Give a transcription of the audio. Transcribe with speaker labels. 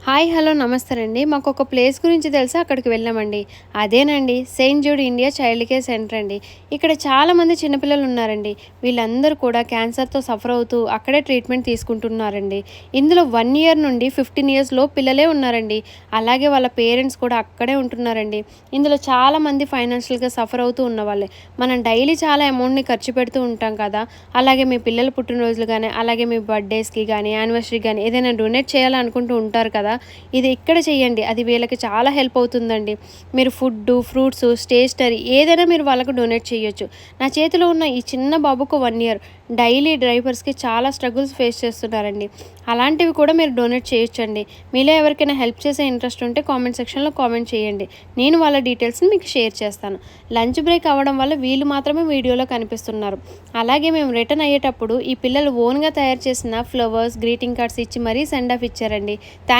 Speaker 1: Hi hello నమస్తే అండి. మాకు ఒక ప్లేస్ గురించి తెలిసి అక్కడికి వెళ్ళామండి. అదేనండి Saint Jude India child care centre అండి. ఇక్కడ చాలామంది చిన్నపిల్లలు ఉన్నారండి. వీళ్ళందరూ కూడా క్యాన్సర్తో సఫర్ అవుతూ అక్కడే ట్రీట్మెంట్ తీసుకుంటున్నారండి. ఇందులో 1 ఇయర్ నుండి 15 ఇయర్స్‌లో పిల్లలే ఉన్నారండి. అలాగే వాళ్ళ పేరెంట్స్ కూడా అక్కడే ఉంటున్నారండి. ఇందులో చాలామంది ఫైనాన్షియల్‌గా సఫర్ అవుతూ ఉన్నవాళ్ళే. మనం డైలీ చాలా అమౌంట్‌ని ఖర్చు పెడుతూ ఉంటాం కదా! అలాగే మీ పిల్లల పుట్టినరోజులు గానీ, అలాగే మీ బర్త్‌డేస్‌కి గానీ, యానివర్సరీకి గానీ ఏదైనా డొనేట్ చేయాలనుకుంటూ ఉంటారు కదా! ఇది ఇక్కడ చేయండి. అది వీళ్ళకి చాలా హెల్ప్ అవుతుందండి. మీరు ఫుడ్డు, ఫ్రూట్సు, స్టేషనరీ ఏదైనా మీరు వాళ్ళకి డొనేట్ చేయొచ్చు. నా చేతిలో ఉన్న ఈ చిన్న బాబుకు 1 ఇయర్. డైలీ డైపర్స్‌కి చాలా స్ట్రగుల్స్ ఫేస్ చేస్తున్నారండి. అలాంటివి కూడా మీరు డొనేట్ చేయొచ్చండి. మీలో ఎవరికైనా హెల్ప్ చేసే ఇంట్రెస్ట్ ఉంటే కామెంట్ సెక్షన్‌లో కామెంట్ చేయండి. నేను వాళ్ళ డీటెయిల్స్‌ని మీకు షేర్ చేస్తాను. లంచ్ బ్రేక్ అవ్వడం వల్ల వీళ్ళు మాత్రమే వీడియోలో కనిపిస్తున్నారు. అలాగే మేము రిటర్న్ అయ్యేటప్పుడు ఈ పిల్లలు ఓన్‌గా తయారు చేసిన ఫ్లవర్స్, గ్రీటింగ్ కార్డ్స్ ఇచ్చి మరీ సెండ్ ఆఫ్ ఇచ్చారండి. థాంక్